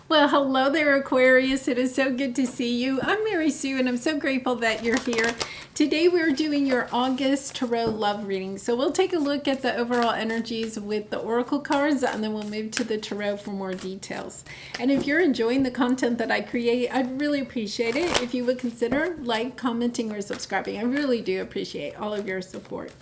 Well, hello there, Aquarius. It is so good to see you. I'm Mary Sue, and I'm so grateful that you're here. Today, we're doing your August Tarot Love reading. So we'll take a look at the overall energies with the Oracle cards, and then we'll move to the Tarot for more details. And if you're enjoying the content that I create, I'd really appreciate it if you would consider commenting, or subscribing. I really do appreciate all of your support.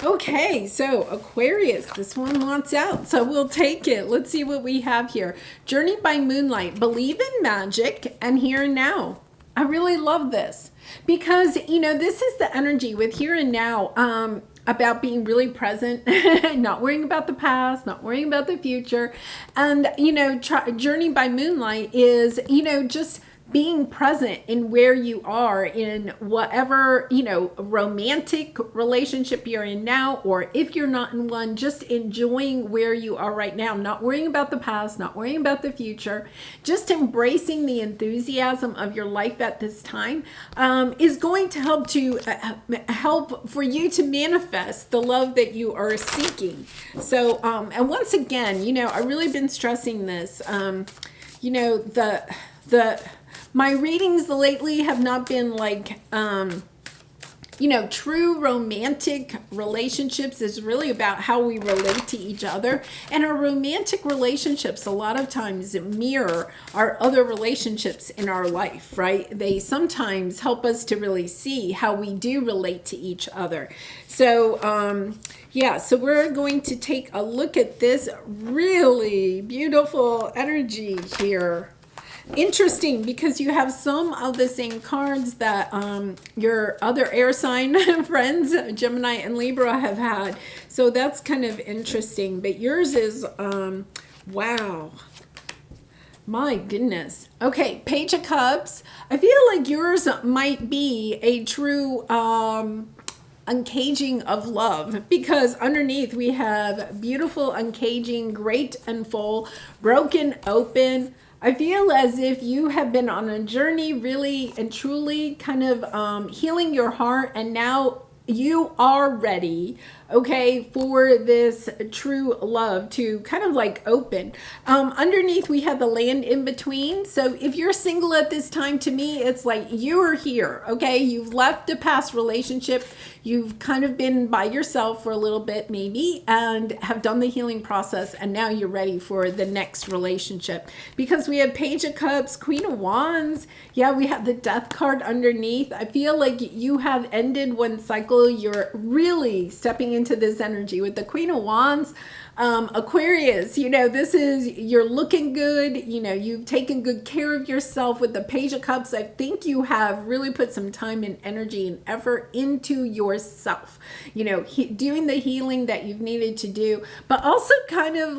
Okay, so Aquarius, this one wants out, so we'll take it. Let's see what we have here. Journey by Moonlight, believe in magic and here and now. I really love this because, this is the energy with here and now, about being really present, not worrying about the past, not worrying about the future. And, Journey by Moonlight is, just being present in where you are in whatever, romantic relationship you're in now, or if you're not in one, just enjoying where you are right now, not worrying about the past, not worrying about the future, just embracing the enthusiasm of your life at this time, is going to help for you to manifest the love that you are seeking. So, and once again, I've really been stressing this, my readings lately have not been true romantic relationships is really about how we relate to each other. And our romantic relationships a lot of times mirror our other relationships in our life, right? They sometimes help us to really see how we do relate to each other. So, so we're going to take a look at this really beautiful energy here. Interesting, because you have some of the same cards that your other air sign friends, Gemini and Libra, have had. So that's kind of interesting. But yours is, wow. My goodness. Okay, Page of Cups. I feel like yours might be a true uncaging of love, because underneath we have beautiful uncaging, great and full, broken open. I feel as if you have been on a journey really and truly kind of healing your heart, and now you are ready, okay, for this true love to kind of open. Underneath we have the land in between. So if you're single at this time, to me, it's like you are here, okay? You've left a past relationship. You've kind of been by yourself for a little bit maybe, and have done the healing process, and now you're ready for the next relationship. Because we have Page of Cups, Queen of Wands. Yeah, we have the Death card underneath. I feel like you have ended one cycle. You're really stepping into this energy with the Queen of Wands. Aquarius, this is, you're looking good, you've taken good care of yourself. With the Page of Cups, I think you have really put some time and energy and effort into yourself, doing the healing that you've needed to do, but also kind of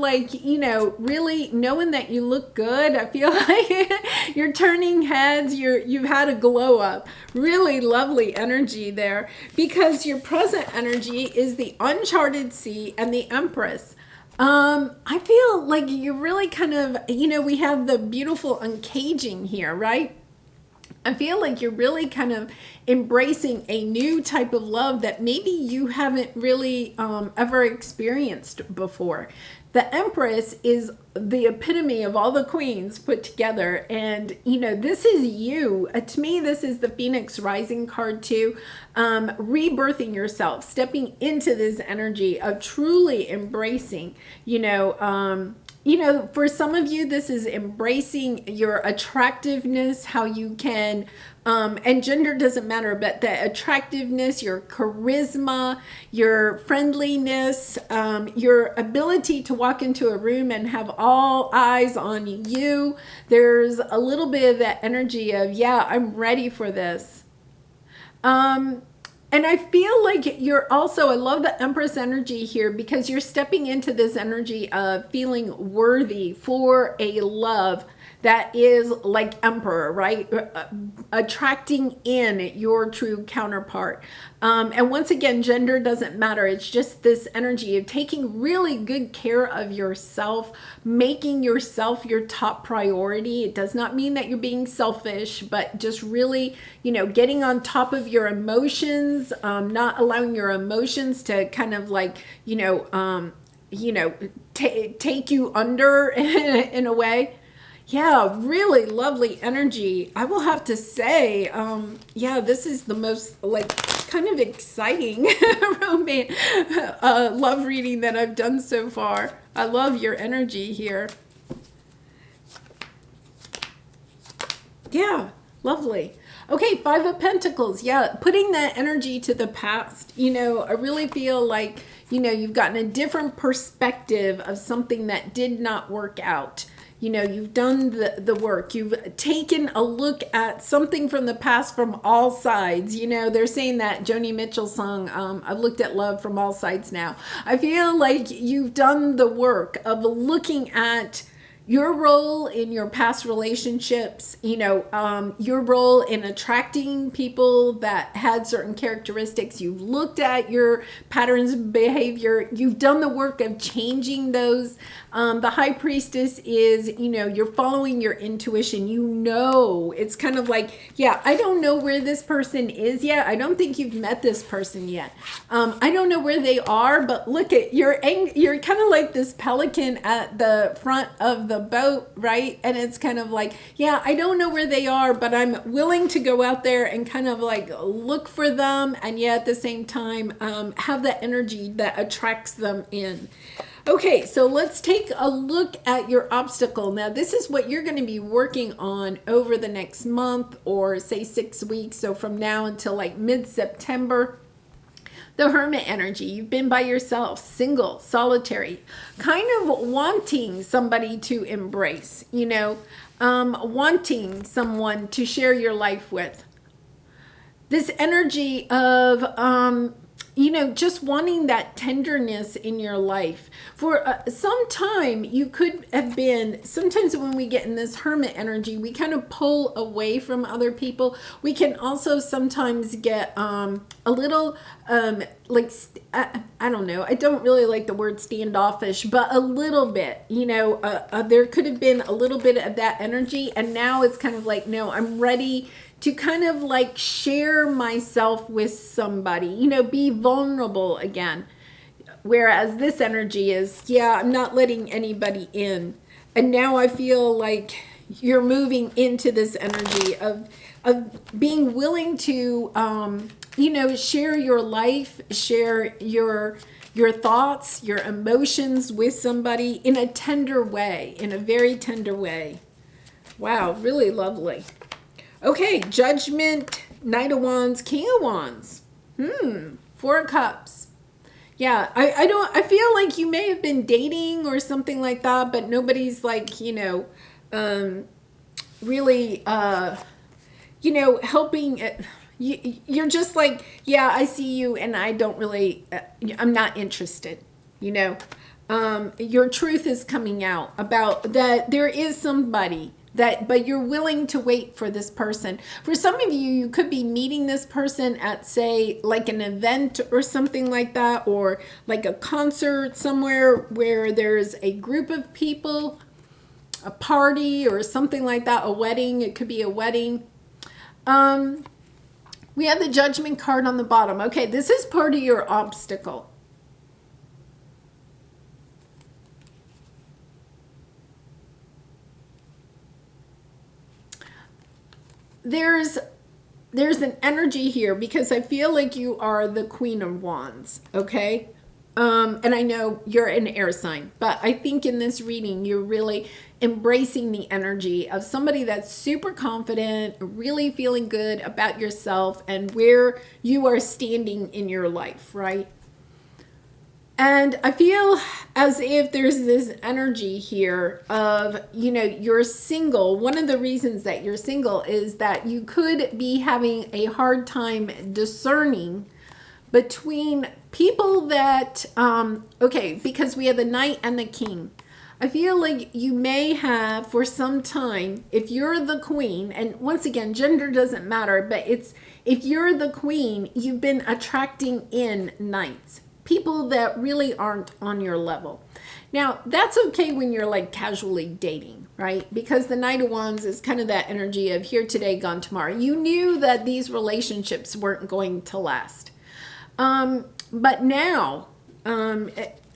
really knowing that you look good. I feel like you're turning heads, you've had a glow up, really lovely energy there, because your present energy is the Uncharted Sea and the Empress. I feel like you're really kind of, we have the beautiful uncaging here, right? I feel like you're really kind of embracing a new type of love that maybe you haven't really ever experienced before. The Empress is the epitome of all the queens put together. And, this is you. To me, this is the Phoenix Rising card too. Rebirthing yourself, stepping into this energy of truly embracing, for some of you, this is embracing your attractiveness, how you can, and gender doesn't matter, but the attractiveness, your charisma, your friendliness, your ability to walk into a room and have all eyes on you. There's a little bit of that energy of, yeah, I'm ready for this. And I feel like you're also, I love the Empress energy here, because you're stepping into this energy of feeling worthy for a love that is like Emperor, right? Attracting in your true counterpart. And once again, gender doesn't matter. It's just this energy of taking really good care of yourself, making yourself your top priority. It does not mean that you're being selfish, but just really, getting on top of your emotions, not allowing your emotions to kind of take you under in a way. Yeah, really lovely energy. I will have to say, yeah, this is the most like kind of exciting romance love reading that I've done so far. I love your energy here. Yeah, lovely. Okay, Five of Pentacles. Yeah, putting that energy to the past. You know, I really feel like, you know, you've gotten a different perspective of something that did not work out. You know, you've done the work. You've taken a look at something from the past from all sides. You know, they're saying that Joni Mitchell song, I've looked at love from all sides now. I feel like you've done the work of looking at your role in your past relationships, you know, your role in attracting people that had certain characteristics. You've looked at your patterns of behavior. You've done the work of changing those. The High Priestess is, you know, you're following your intuition. You know, it's kind of like, yeah, I don't know where this person is yet. I don't think you've met this person yet. I don't know where they are, but look at you're kind of like this pelican at the front of the boat, right? And it's kind of like, yeah, I don't know where they are, but I'm willing to go out there and kind of like look for them, and yet at the same time have that energy that attracts them in. Okay, so let's take a look at your obstacle. Now, this is what you're going to be working on over the next month, or say 6 weeks. So from now until like mid-September. The Hermit energy. You've been by yourself, single, solitary, kind of wanting somebody to embrace, you know, wanting someone to share your life with. This energy of, you know, just wanting that tenderness in your life. For some time, you could have been, sometimes when we get in this hermit energy, we kind of pull away from other people. We can also sometimes get a little, like, I don't know, I don't really like the word standoffish, but a little bit, you know, there could have been a little bit of that energy. And now it's kind of like, no, I'm ready to kind of like share myself with somebody, you know, be vulnerable again. Whereas this energy is, yeah, I'm not letting anybody in. And now I feel like you're moving into this energy of being willing to, you know, share your life, share your thoughts, your emotions with somebody in a tender way, in a very tender way. Wow, really lovely. Okay, Judgment, Knight of Wands, King of Wands. Four of Cups. Yeah, I feel like you may have been dating or something like that, but nobody's like, you know, really, you know, helping. You're just like, yeah, I see you and I don't really, I'm not interested, you know. Your truth is coming out about that there is somebody that, but you're willing to wait for this person. For some of you, you could be meeting this person at, say, like an event or something like that, or like a concert somewhere where there's a group of people, a party or something like that, a wedding. It could be a wedding. We have the Judgment card on the bottom. Okay, this is part of your obstacle. There's an energy here because I feel like you are the Queen of Wands, okay? And I know you're an air sign, but I think in this reading, you're really embracing the energy of somebody that's super confident, really feeling good about yourself and where you are standing in your life, right? And I feel as if there's this energy here of, you know, you're single. One of the reasons that you're single is that you could be having a hard time discerning between people that, okay, because we have the Knight and the King. I feel like you may have for some time, if you're the Queen, and once again, gender doesn't matter, but it's, if you're the Queen, you've been attracting in knights. People that really aren't on your level. Now, that's okay when you're like casually dating, right? Because the Knight of Wands is kind of that energy of here today, gone tomorrow. You knew that these relationships weren't going to last. But now,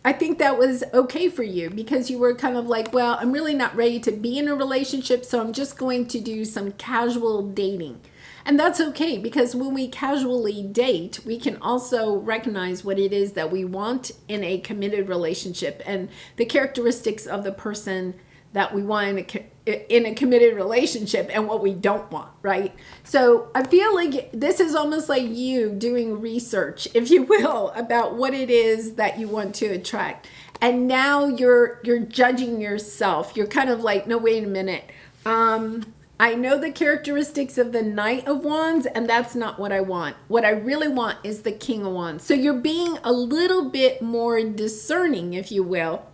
I think that was okay for you because you were kind of like, well, I'm really not ready to be in a relationship, so I'm just going to do some casual dating. And that's okay because when we casually date, we can also recognize what it is that we want in a committed relationship and the characteristics of the person that we want in a committed relationship and what we don't want, right? So I feel like this is almost like you doing research, if you will, about what it is that you want to attract. And now you're judging yourself. You're kind of like, no, wait a minute. I know the characteristics of the Knight of Wands, and that's not what I want. What I really want is the King of Wands. So you're being a little bit more discerning, if you will,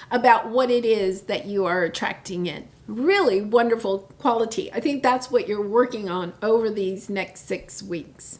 about what it is that you are attracting in. Really wonderful quality. I think that's what you're working on over these next 6 weeks.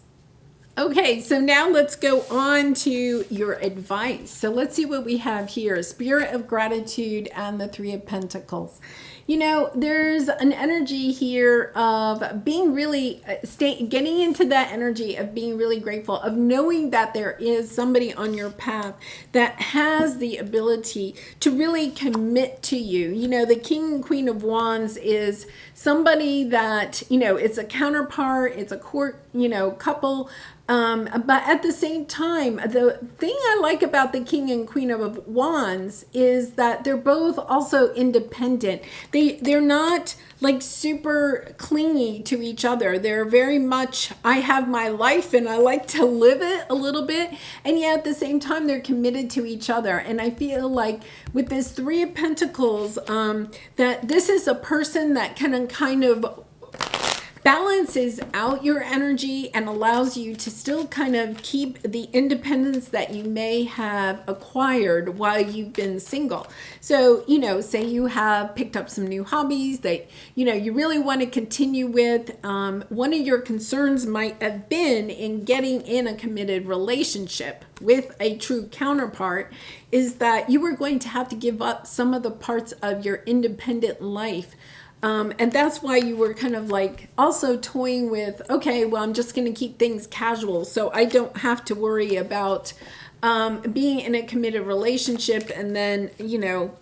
Okay, so now let's go on to your advice. So let's see what we have here. Spirit of Gratitude and the Three of Pentacles. You know, there's an energy here of being really, getting into that energy of being really grateful, of knowing that there is somebody on your path that has the ability to really commit to you. You know, the King and Queen of Wands is somebody that, you know, it's a counterpart, it's a court, you know, couple. But at the same time, the thing I like about the King and Queen of Wands is that they're both also independent. They're not like super clingy to each other. They're very much, I have my life and I like to live it a little bit. And yet at the same time, they're committed to each other. And I feel like with this Three of Pentacles, that this is a person that can kind of balances out your energy and allows you to still kind of keep the independence that you may have acquired while you've been single. So, you know, say you have picked up some new hobbies that, you know, you really want to continue with. One of your concerns might have been in getting in a committed relationship with a true counterpart is that you were going to have to give up some of the parts of your independent life. And that's why you were kind of like also toying with, okay, well, I'm just going to keep things casual so I don't have to worry about being in a committed relationship and then, you know,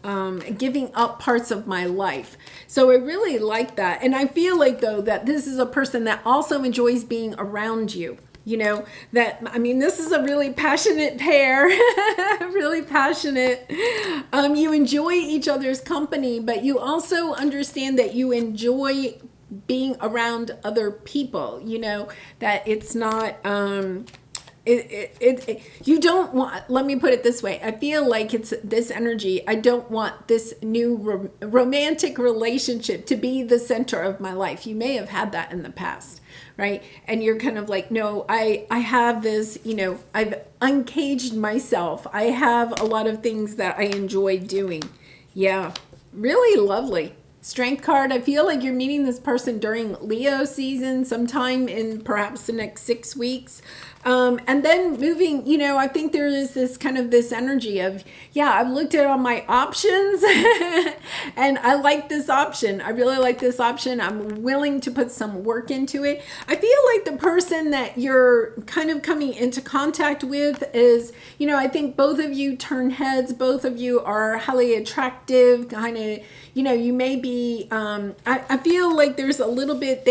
giving up parts of my life. So I really like that. And I feel like, though, that this is a person that also enjoys being around you. You know, that, I mean, this is a really passionate pair, really passionate. You enjoy each other's company, but you also understand that you enjoy being around other people, you know, that it's not, you don't want, let me put it this way. I feel like it's this energy. I don't want this new romantic relationship to be the center of my life. You may have had that in the past, right? And you're kind of like, no, I have this, you know, I've uncaged myself. I have a lot of things that I enjoy doing. Yeah, really lovely. Strength card, I feel like you're meeting this person during Leo season, sometime in perhaps the next 6 weeks. And then moving, you know, I think there is this kind of this energy of, yeah, I've looked at all my options and I like this option. I really like this option. I'm willing to put some work into it. I feel like the person that you're kind of coming into contact with is, you know, I think both of you turn heads. Both of you are highly attractive, kind of, you know, you may be, I feel like there's a little bit,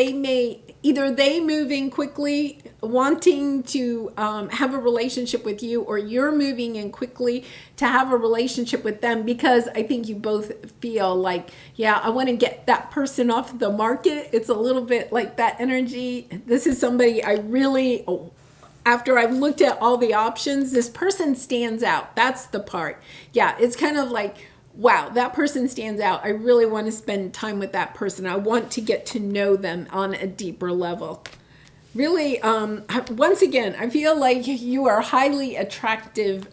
either they move in quickly wanting to have a relationship with you, or you're moving in quickly to have a relationship with them, because I think you both feel like, yeah, I want to get that person off the market. It's a little bit like that energy. This is somebody I really, after I've looked at all the options, this person stands out. That's the part. Yeah, it's kind of like, wow, that person stands out. I really want to spend time with that person. I want to get to know them on a deeper level. Really, once again, I feel like you are highly attractive,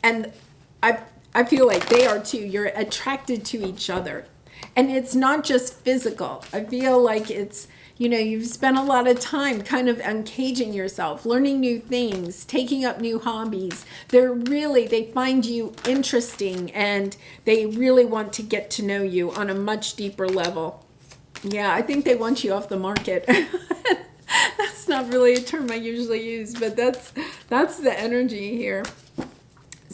and I feel like they are too. You're attracted to each other, and it's not just physical. I feel like it's, you know, you've spent a lot of time kind of uncaging yourself, learning new things, taking up new hobbies. They find you interesting, and they really want to get to know you on a much deeper level. Yeah, I think they want you off the market. That's not really a term I usually use, but that's the energy here.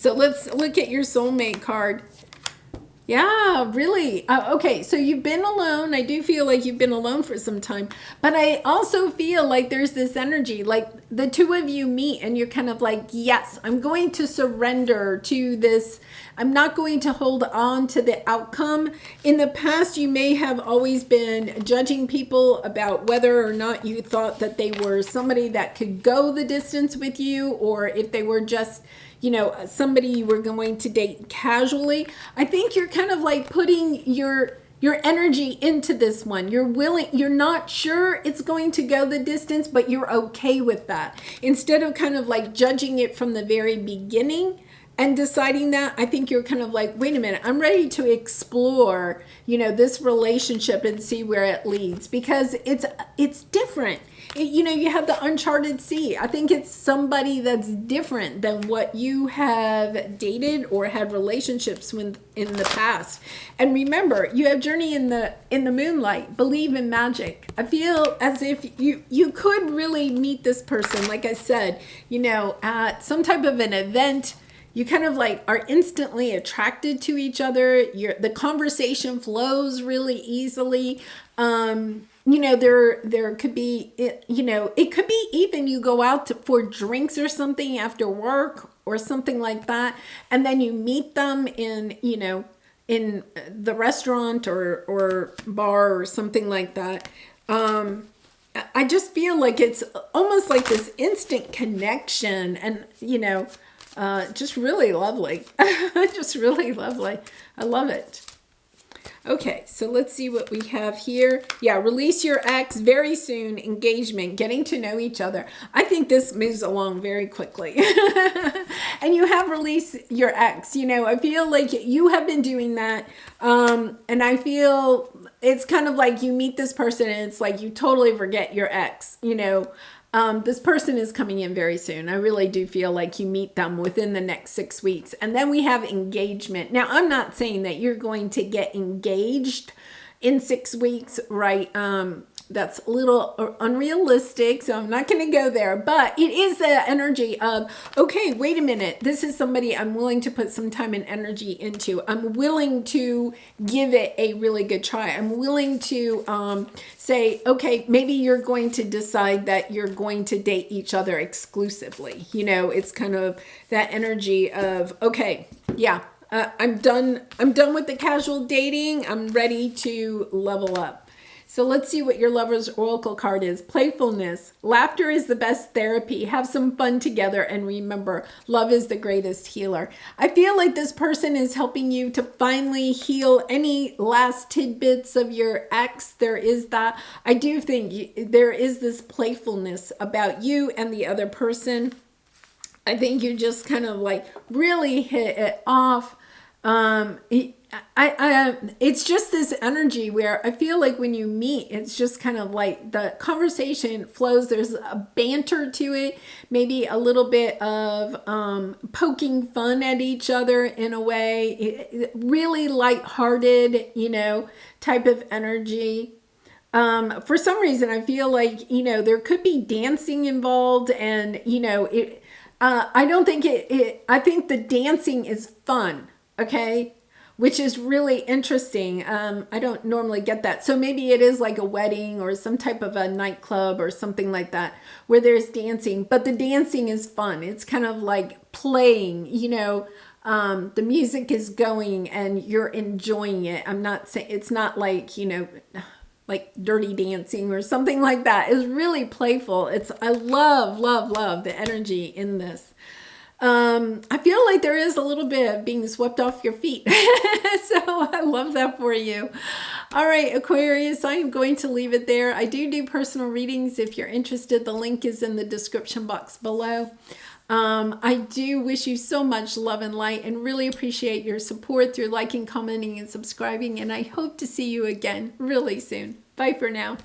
So let's look at your soulmate card. Yeah, really. Okay, so you've been alone. I do feel like you've been alone for some time, but I also feel like there's this energy, like the two of you meet and you're kind of like, yes, I'm going to surrender to this. I'm not going to hold on to the outcome. In the past, you may have always been judging people about whether or not you thought that they were somebody that could go the distance with you, or if they were just, you know, somebody you were going to date casually. I think you're kind of like putting your energy into this one. You're not sure it's going to go the distance, but you're okay with that. Instead of kind of like judging it from the very beginning and deciding that, I think you're kind of like, wait a minute, I'm ready to explore, you know, this relationship and see where it leads, because it's different. You know, you have the uncharted sea. I think it's somebody that's different than what you have dated or had relationships with in the past. And remember, you have journey in the moonlight. Believe in magic. I feel as if you could really meet this person, like I said, you know, at some type of an event. You kind of like are instantly attracted to each other. The conversation flows really easily. You know, there could be, you know, it could be even you go out for drinks or something after work or something like that. And then you meet them in, you know, in the restaurant or bar or something like that. I just feel like it's almost like this instant connection and, you know, just really lovely. Just really lovely. I love it. Okay, so let's see what we have here. Yeah, release your ex very soon. Engagement, getting to know each other. I think this moves along very quickly. And you have released your ex. You know, I feel like you have been doing that. And I feel it's kind of like you meet this person and it's like you totally forget your ex, you know. This person is coming in very soon. I really do feel like you meet them within the next 6 weeks. And then we have engagement. Now, I'm not saying that you're going to get engaged in 6 weeks, right? That's a little unrealistic, so I'm not going to go there. But it is the energy of, okay, wait a minute. This is somebody I'm willing to put some time and energy into. I'm willing to give it a really good try. I'm willing to say, okay, maybe you're going to decide that you're going to date each other exclusively. You know, it's kind of that energy of, okay, yeah, I'm done with the casual dating. I'm ready to level up. So let's see what your lover's oracle card is. Playfulness. Laughter is the best therapy. Have some fun together. And remember, love is the greatest healer. I feel like this person is helping you to finally heal any last tidbits of your ex. There is that. I do think there is this playfulness about you and the other person. I think you just kind of like really hit it off. It's just this energy where I feel like when you meet, it's just kind of like the conversation flows. There's a banter to it, maybe a little bit of poking fun at each other in a way, really lighthearted, you know, type of energy. For some reason, I feel like, you know, there could be dancing involved and, you know, I don't think I think the dancing is fun. Okay, which is really interesting. I don't normally get that. So maybe it is like a wedding or some type of a nightclub or something like that where there's dancing, but the dancing is fun. It's kind of like playing, you know, the music is going and you're enjoying it. I'm not saying it's not like, you know, like dirty dancing or something like that. It's really playful. I love the energy in this. I feel like there is a little bit of being swept off your feet. So I love that for you. All right, Aquarius, I am going to leave it there. I do personal readings. If you're interested, the link is in the description box below. I do wish you so much love and light and really appreciate your support through liking, commenting, and subscribing. And I hope to see you again really soon. Bye for now.